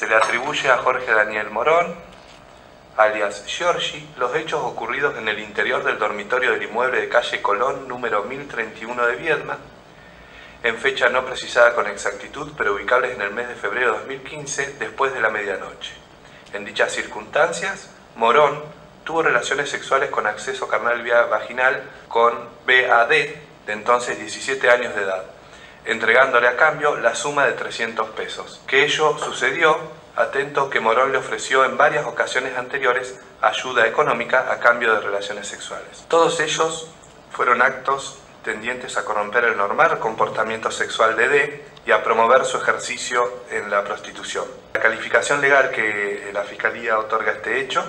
Se le atribuye a Jorge Daniel Morón, alias Giorgi, los hechos ocurridos en el interior del dormitorio del inmueble de calle Colón, número 1031 de Viedma, en fecha no precisada con exactitud, pero ubicables en el mes de febrero de 2015, después de la medianoche. En dichas circunstancias, Morón tuvo relaciones sexuales con acceso carnal vía vaginal con BAD, de entonces 17 años de edad, entregándole a cambio la suma de 300 pesos. Que ello sucedió, atento que Morón le ofreció en varias ocasiones anteriores ayuda económica a cambio de relaciones sexuales. Todos ellos fueron actos tendientes a corromper el normal comportamiento sexual de D y a promover su ejercicio en la prostitución. La calificación legal que la Fiscalía otorga a este hecho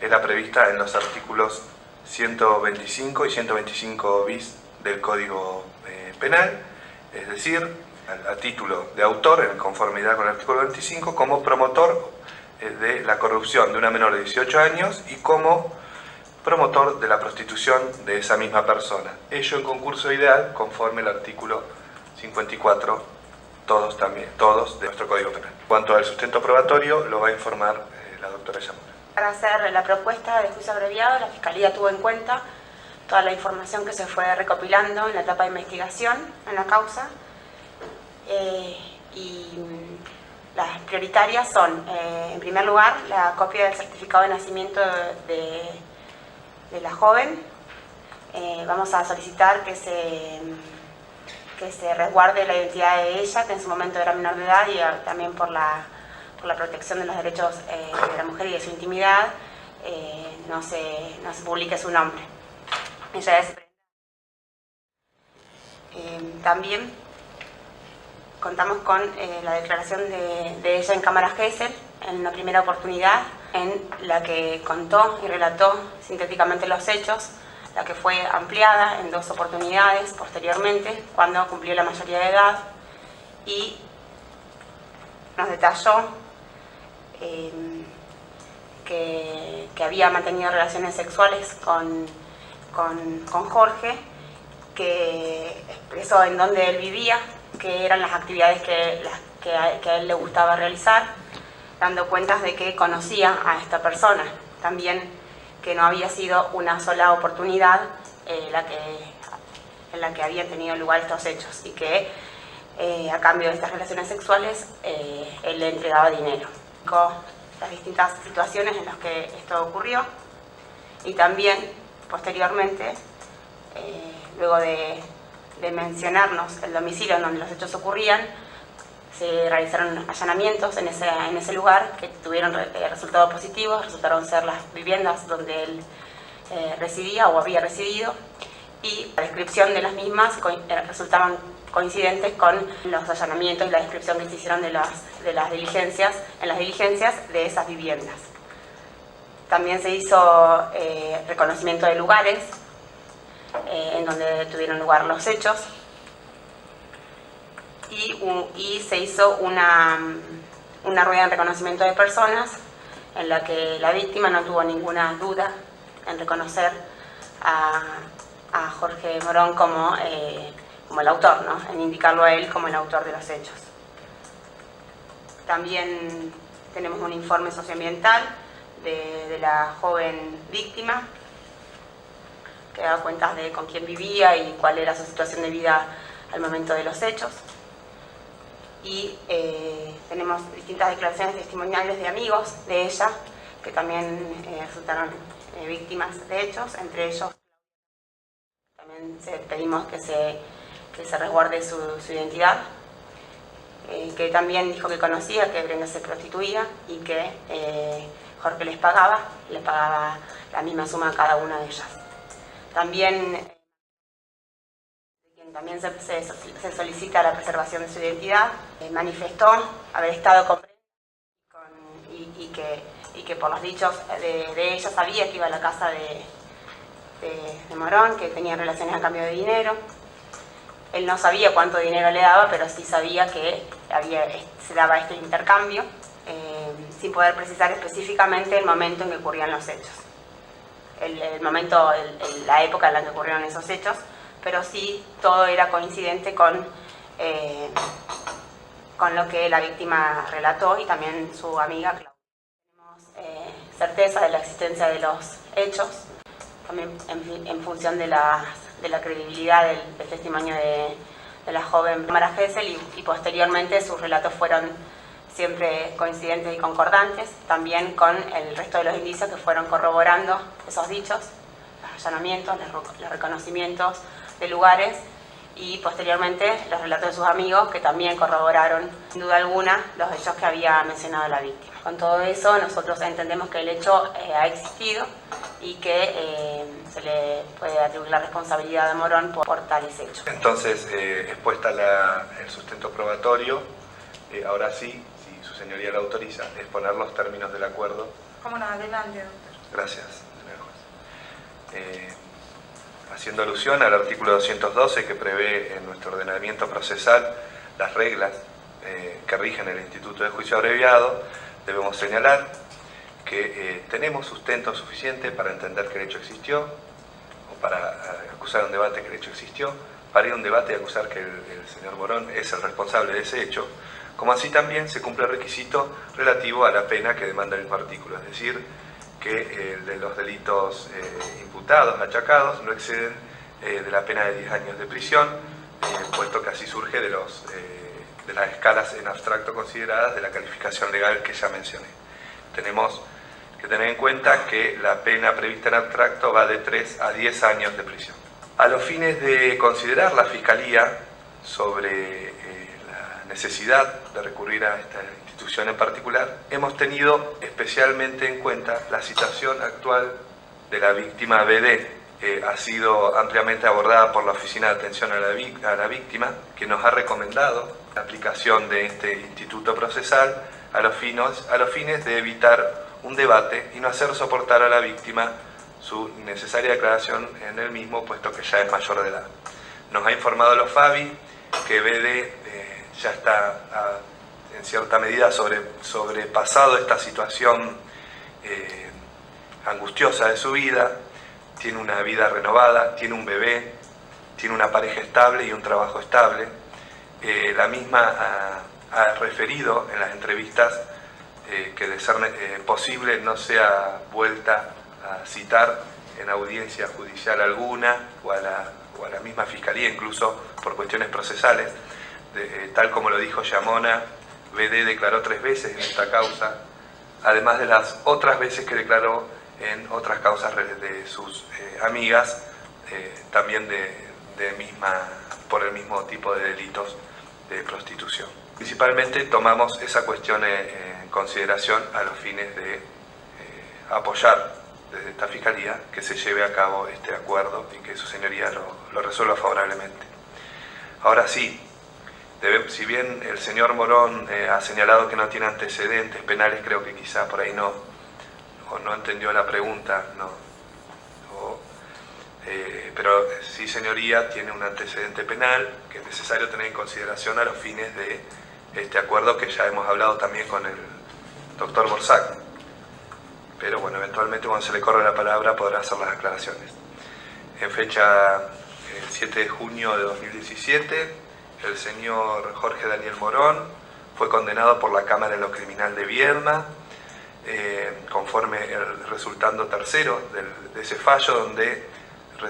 es la prevista en los artículos 125 y 125 bis del Código Penal, es decir, a título de autor, en conformidad con el artículo 25, como promotor de la corrupción de una menor de 18 años y como promotor de la prostitución de esa misma persona. Ello en concurso ideal conforme el artículo 54, todos de nuestro Código Penal. En cuanto al sustento probatorio, lo va a informar la doctora Yamura. Para hacer la propuesta de juicio abreviado, la Fiscalía tuvo en cuenta toda la información que se fue recopilando en la etapa de investigación en la causa, y las prioritarias son, en primer lugar, la copia del certificado de nacimiento de la joven. Vamos a solicitar que se resguarde la identidad de ella, que en su momento era menor de edad, y también por la protección de los derechos de la mujer y de su intimidad, no se publique su nombre. Ella es... también contamos con la declaración de ella en cámara Gesell, en una primera oportunidad, en la que contó y relató sintéticamente los hechos, la que fue ampliada en 2 oportunidades posteriormente, cuando cumplió la mayoría de edad, y nos detalló que había mantenido relaciones sexuales con Jorge, que expresó en dónde él vivía, que eran las actividades que a él le gustaba realizar, dando cuentas de que conocía a esta persona. También que no había sido una sola oportunidad en la que habían tenido lugar estos hechos, y que a cambio de estas relaciones sexuales él le entregaba dinero. Con las distintas situaciones en las que esto ocurrió, y también posteriormente, luego de mencionarnos el domicilio en donde los hechos ocurrían, se realizaron allanamientos en ese lugar que tuvieron resultados positivos. Resultaron ser las viviendas donde él residía o había residido, y la descripción de las mismas resultaban coincidentes con los allanamientos y la descripción que se hicieron en las diligencias de esas viviendas. También se hizo reconocimiento de lugares en donde tuvieron lugar los hechos, y se hizo una rueda de reconocimiento de personas en la que la víctima no tuvo ninguna duda en reconocer a Jorge Morón como el autor, ¿no? En indicarlo a él como el autor de los hechos. También tenemos un informe socioambiental de la joven víctima, que da cuentas de con quién vivía y cuál era su situación de vida al momento de los hechos. Y tenemos distintas declaraciones testimoniales de amigos de ella, que también resultaron víctimas de hechos. Entre ellos también pedimos que se resguarde su identidad, que también dijo que conocía que Brenda se prostituía y que Jorge les pagaba la misma suma a cada una de ellas. También se solicita la preservación de su identidad. Manifestó haber estado con y que por los dichos de ella sabía que iba a la casa de Morón, que tenía relaciones a cambio de dinero. Él no sabía cuánto dinero le daba, pero sí sabía que se daba este intercambio, sin poder precisar específicamente el momento en que ocurrían los hechos. La época en la que ocurrieron esos hechos, pero sí todo era coincidente con con lo que la víctima relató y también su amiga Claudia. Tenemos certeza de la existencia de los hechos, también en función de la credibilidad del testimonio de la joven Mara Gesell y posteriormente sus relatos fueron siempre coincidentes y concordantes, también con el resto de los indicios que fueron corroborando esos dichos, los allanamientos, los reconocimientos de lugares y posteriormente los relatos de sus amigos que también corroboraron sin duda alguna los hechos que había mencionado la víctima. Con todo eso nosotros entendemos que el hecho ha existido y que se le puede atribuir la responsabilidad a Morón por tales hechos. Entonces, expuesta el sustento probatorio, ahora sí, si su señoría lo autoriza, exponer los términos del acuerdo. Cómo no, adelante, doctor. Gracias, señor juez. Haciendo alusión al artículo 212 que prevé en nuestro ordenamiento procesal las reglas que rigen el Instituto de Juicio Abreviado, debemos señalar que tenemos sustento suficiente para entender que el hecho existió, o para acusar un debate que el hecho existió, para ir a un debate y acusar que el señor Morón es el responsable de ese hecho, como así también se cumple el requisito relativo a la pena que demanda el mismo artículo, es decir, que de los delitos imputados, achacados, no exceden de la pena de 10 años de prisión, puesto que así surge de las escalas en abstracto consideradas de la calificación legal que ya mencioné. Tenemos que tener en cuenta que la pena prevista en abstracto va de 3 a 10 años de prisión. A los fines de considerar la Fiscalía sobre la necesidad de recurrir a esta institución en particular, hemos tenido especialmente en cuenta la situación actual de la víctima BD. Ha sido ampliamente abordada por la Oficina de Atención a la Víctima, que nos ha recomendado la aplicación de este instituto procesal a los fines de evitar un debate y no hacer soportar a la víctima su necesaria declaración en el mismo, puesto que ya es mayor de edad. Nos ha informado los FABI que BD ya está en cierta medida sobrepasado esta situación angustiosa de su vida, tiene una vida renovada, tiene un bebé, tiene una pareja estable y un trabajo estable. La misma ha referido en las entrevistas que de ser posible no sea vuelta a citar en audiencia judicial alguna o a la misma Fiscalía, incluso por cuestiones procesales. Tal como lo dijo Yamona, BD declaró 3 veces en esta causa, además de las otras veces que declaró en otras causas de sus amigas, también por el mismo tipo de delitos de prostitución. Principalmente tomamos esa cuestión en consideración a los fines de apoyar desde esta Fiscalía que se lleve a cabo este acuerdo y que su señoría lo resuelva favorablemente. Ahora sí, si bien el señor Morón ha señalado que no tiene antecedentes penales, creo que quizá por ahí no entendió la pregunta, pero sí, señoría, tiene un antecedente penal que es necesario tener en consideración a los fines de este acuerdo que ya hemos hablado también con el doctor Borsac. Pero bueno, eventualmente cuando se le corre la palabra podrá hacer las aclaraciones. En fecha 7 de junio de 2017, el señor Jorge Daniel Morón fue condenado por la Cámara de lo Criminal de Viedma, conforme el resultando tercero de ese fallo, donde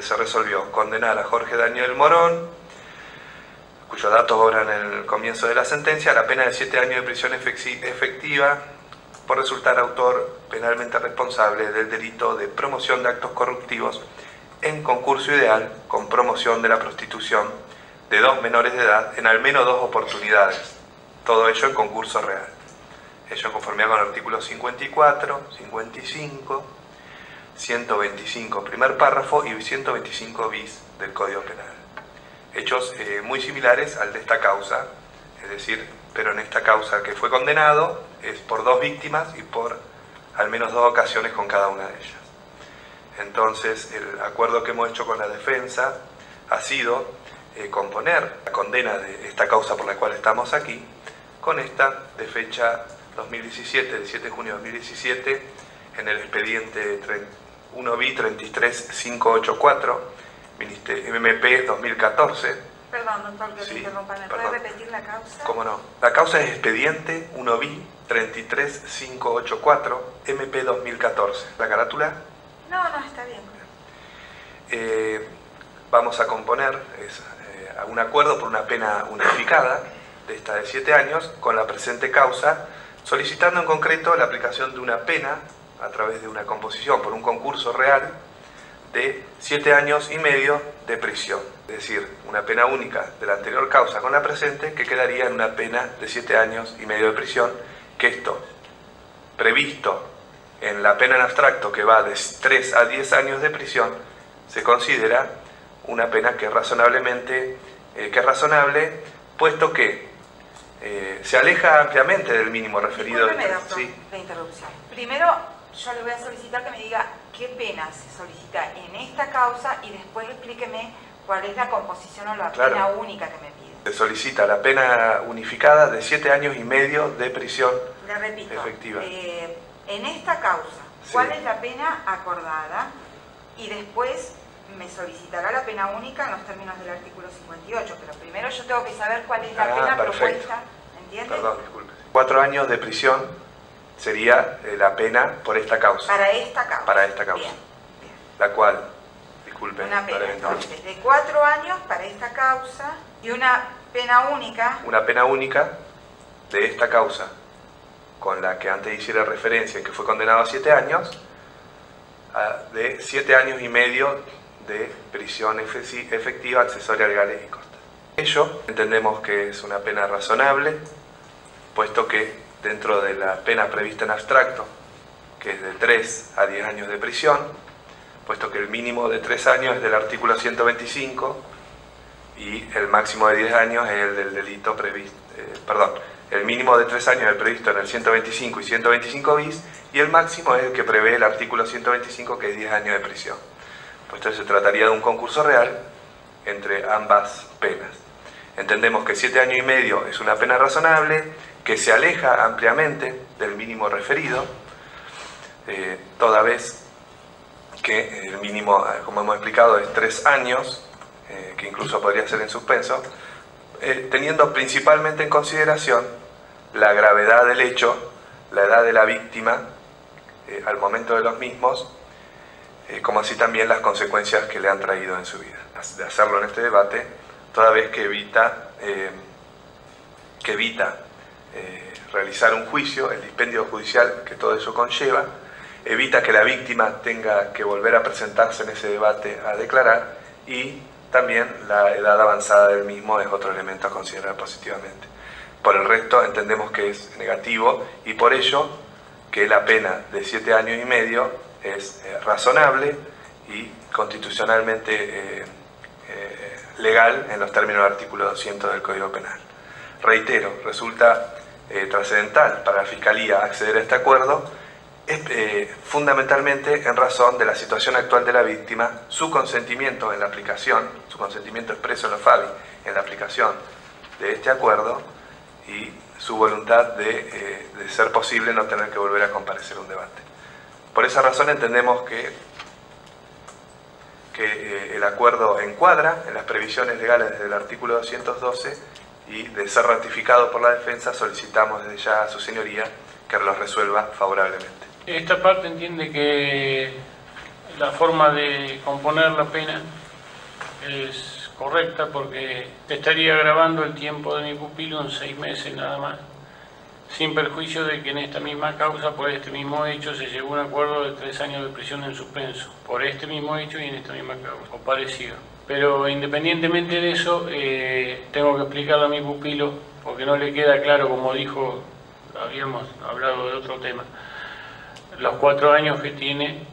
se resolvió condenar a Jorge Daniel Morón, cuyos datos obran en el comienzo de la sentencia, a la pena de 7 años de prisión efectiva por resultar autor penalmente responsable del delito de promoción de actos corruptivos en concurso ideal con promoción de la prostitución de 2 menores de edad en al menos 2 oportunidades, todo ello en concurso real. Ello en conformidad con el artículo 54, 55, 125 primer párrafo y 125 bis del Código Penal. Hechos muy similares al de esta causa, es decir, pero en esta causa que fue condenado es por 2 víctimas y por al menos 2 ocasiones con cada una de ellas. Entonces, el acuerdo que hemos hecho con la defensa ha sido componer la condena de esta causa por la cual estamos aquí con esta de fecha 2017, del 7 de junio de 2017, en el expediente 1B 33584, MP 2014, Perdón, doctor, que Sí, te interrumpa. ¿Me puede perdón. repetir la causa? ¿Cómo no? La causa es expediente 1BI 33584 MP 2014. ¿La carátula? No, está bien. Vamos a componer un acuerdo por una pena unificada de esta de 7 años con la presente causa, solicitando en concreto la aplicación de una pena a través de una composición por un concurso real de 7 años y medio de prisión. Es decir, una pena única de la anterior causa con la presente, que quedaría en una pena de 7 años y medio de prisión, que esto, previsto en la pena en abstracto, que va de 3 a 10 años de prisión, se considera una pena que es razonable, puesto que se aleja ampliamente del mínimo referido. Discúlpeme, doctor, Sí. la interrupción. Primero, yo le voy a solicitar que me diga qué pena se solicita en esta causa y después explíqueme cuál es la composición o la Claro. pena única que me pide. Se solicita la pena unificada de 7 años y medio de prisión Le repito, efectiva. en esta causa, Sí. ¿cuál es la pena acordada? Y después me solicitará la pena única en los términos del artículo 58, pero primero yo tengo que saber cuál es la pena perfecto. propuesta, ¿entiende? Perdón, disculpe. 4 años de prisión sería la pena por esta causa. Para esta causa. Para esta causa. Bien, bien. La cual, disculpe, Una pena para eventual. entonces de 4 años para esta causa y una pena única. Una pena única de esta causa, con la que antes hiciera referencia y que fue condenado a 7 años, de 7 años y medio de prisión efectiva, accesoria, legales y costas. Ello entendemos que es una pena razonable, puesto que dentro de la pena prevista en abstracto, que es de 3 a 10 años de prisión, puesto que el mínimo de 3 años es del artículo 125 y el máximo de 10 años es el del delito previsto, el mínimo de 3 años es el previsto en el 125 y 125 bis, y el máximo es el que prevé el artículo 125, que es 10 años de prisión. Puesto que se trataría de un concurso real entre ambas penas. Entendemos que 7 años y medio es una pena razonable, que se aleja ampliamente del mínimo referido, toda vez que el mínimo, como hemos explicado, es 3 años, que incluso podría ser en suspenso, teniendo principalmente en consideración la gravedad del hecho, la edad de la víctima al momento de los mismos, como así también las consecuencias que le han traído en su vida. De hacerlo en este debate, toda vez que evita realizar un juicio, el dispendio judicial que todo eso conlleva, evita que la víctima tenga que volver a presentarse en ese debate a declarar, y también la edad avanzada del mismo es otro elemento a considerar positivamente. Por el resto entendemos que es negativo, y por ello que la pena de 7 años y medio es razonable y constitucionalmente legal en los términos del artículo 200 del Código Penal. Reitero, resulta trascendental para la Fiscalía acceder a este acuerdo, fundamentalmente en razón de la situación actual de la víctima, su consentimiento en la aplicación, su consentimiento expreso en los FABI en la aplicación de este acuerdo, y su voluntad de ser posible no tener que volver a comparecer a un debate. Por esa razón entendemos que el acuerdo encuadra en las previsiones legales del artículo 212, y de ser ratificado por la defensa solicitamos desde ya a su señoría que los resuelva favorablemente. Esta parte entiende que la forma de componer la pena es correcta, porque te estaría agravando el tiempo de mi pupilo en 6 meses nada más, sin perjuicio de que en esta misma causa, por este mismo hecho, se llegó a un acuerdo de 3 años de prisión en suspenso, por este mismo hecho y en esta misma causa, o parecido. Pero independientemente de eso, tengo que explicarle a mi pupilo, porque no le queda claro, como dijo, habíamos hablado de otro tema, los 4 años que tiene,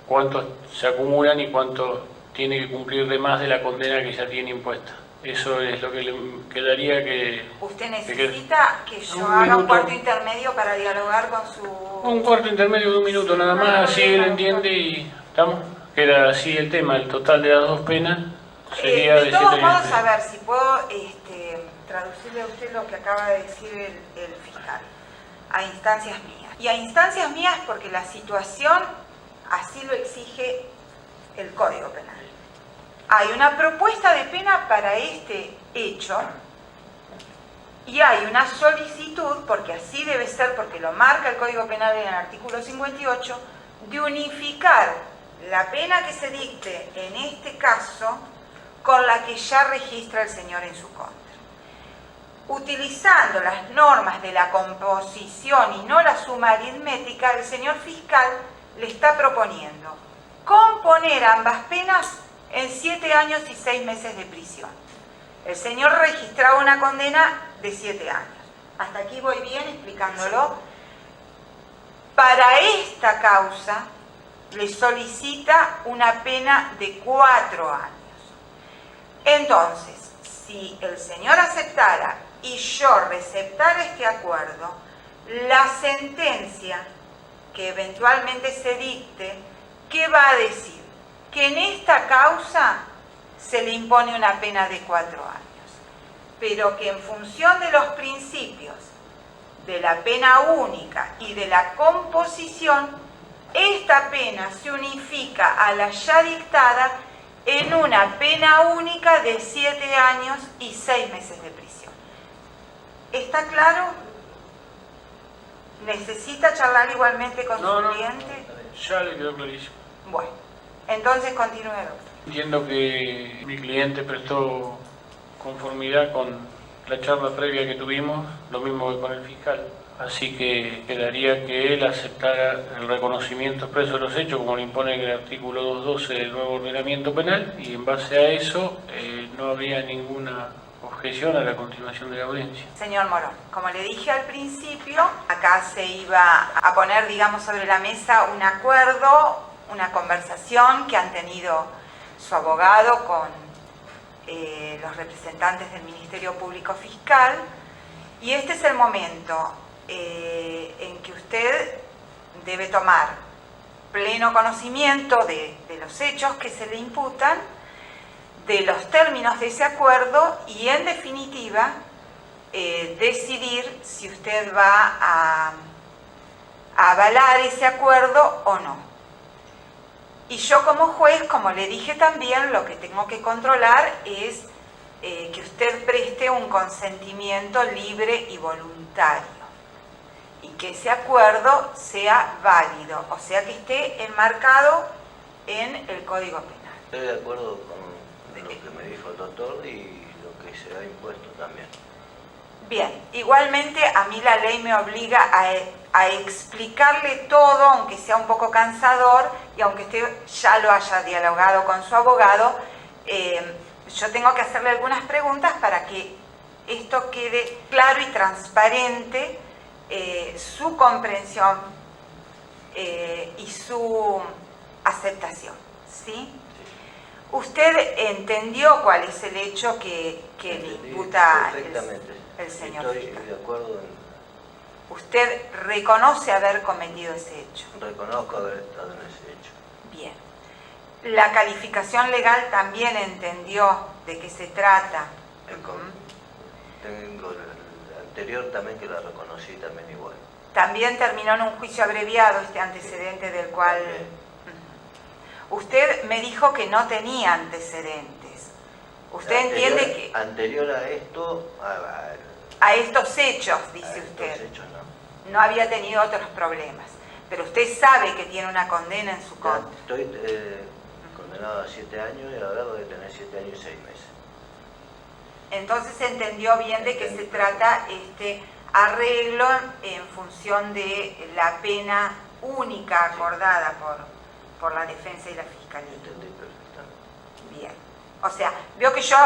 cuántos se acumulan y cuánto tiene que cumplir de más de la condena que ya tiene impuesta. Eso es lo que le quedaría que... ¿Usted necesita que yo haga un cuarto intermedio para dialogar con su...? Un cuarto intermedio de 1 minuto nada más, así él entiende y... ¿Estamos? Que era así el tema, el total de las 2 penas sería de de 7 todos años. modos, a ver si puedo traducirle a usted lo que acaba de decir el fiscal, a instancias mías. Y a instancias mías porque la situación así lo exige el Código Penal. hay una propuesta de pena para este hecho y hay una solicitud, porque así debe ser, porque lo marca el Código Penal en el artículo 58, de unificar la pena que se dicte en este caso con la que ya registra el señor en su contra. Utilizando las normas de la composición y no la suma aritmética, el señor fiscal le está proponiendo componer ambas penas en 7 años y 6 meses de prisión. El señor registraba una condena de 7 años. Hasta aquí voy bien explicándolo. Para esta causa le solicita una pena de 4 años. Entonces, si el señor aceptara y yo receptara este acuerdo, la sentencia que eventualmente se dicte, ¿qué va a decir? Que en esta causa se le impone una pena de 4 años, pero que en función de los principios de la pena única y de la composición, esta pena se unifica a la ya dictada en una pena única de 7 años y 6 meses de prisión. ¿Está claro? ¿Necesita charlar igualmente con su cliente? Ya le quedó clarísimo. Bueno, entonces continúe, doctor. Entiendo que mi cliente prestó conformidad con la charla previa que tuvimos, lo mismo que con el fiscal. Así que quedaría que él aceptara el reconocimiento expreso de los hechos, como le impone el artículo 212 del nuevo ordenamiento penal, y en base a eso no habría ninguna objeción a la continuación de la audiencia. Señor Morón, como le dije al principio, acá se iba a poner, digamos, sobre la mesa un acuerdo, una conversación que han tenido su abogado con los representantes del Ministerio Público Fiscal, y este es el momento en que usted debe tomar pleno conocimiento de los hechos que se le imputan, de los términos de ese acuerdo y, en definitiva, decidir si usted va a avalar ese acuerdo o no. Y yo como juez, como le dije también, lo que tengo que controlar es que usted preste un consentimiento libre y voluntario y que ese acuerdo sea válido, o sea que esté enmarcado en el Código Penal. Estoy de acuerdo con lo que me dijo el doctor y lo que se ha impuesto también. Bien, igualmente a mí la ley me obliga a explicarle todo, aunque sea un poco cansador y aunque usted ya lo haya dialogado con su abogado, yo tengo que hacerle algunas preguntas para que esto quede claro y transparente, su comprensión y su aceptación, ¿sí? ¿Usted entendió cuál es el hecho que le imputa el señor Estoy fiscal? de acuerdo ¿Usted reconoce haber cometido ese hecho? reconozco haber estado en ese hecho. Bien. ¿La calificación legal también entendió de qué se trata? Tengo el anterior también que la reconocí también igual. También terminó en un juicio abreviado este antecedente del cual... Usted me dijo que no tenía antecedentes. ¿Usted entiende que... Anterior a esto... A estos hechos, dice usted. A estos hechos no. No había tenido otros problemas. Pero usted sabe que tiene una condena en su contra. Estoy condenado a 7 años y ahora voy a tener 7 años y 6 meses. Entonces entendió bien de qué se trata este arreglo en función de la pena única acordada por la defensa y la fiscalía. Entendí perfectamente. Bien. O sea, veo que yo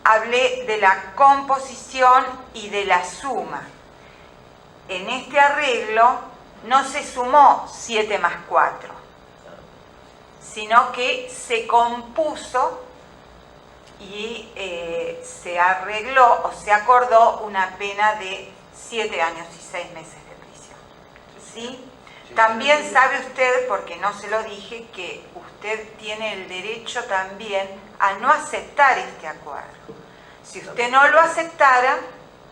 hablé de la composición y de la suma. En este arreglo no se sumó 7 más 4, sino que se compuso y se arregló o se acordó una pena de 7 años y 6 meses de prisión. ¿Sí? También sabe usted, porque no se lo dije, que usted tiene el derecho también a no aceptar este acuerdo. Si usted no lo aceptara,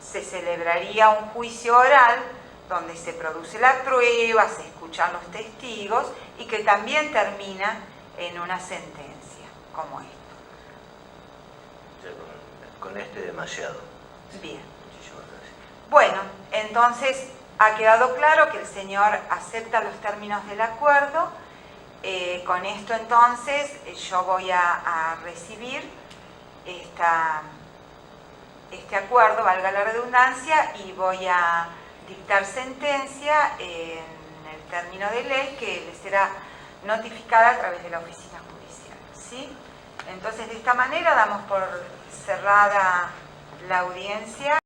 se celebraría un juicio oral donde se produce la prueba, se escuchan los testigos y que también termina en una sentencia como esta. con este demasiado. Bien. Muchísimas gracias. Bueno, entonces ha quedado claro que el señor acepta los términos del acuerdo. Con esto entonces yo voy a recibir este acuerdo, valga la redundancia, y voy a dictar sentencia en el término de ley que le será notificada a través de la oficina judicial, ¿sí? Entonces, de esta manera damos por cerrada la audiencia.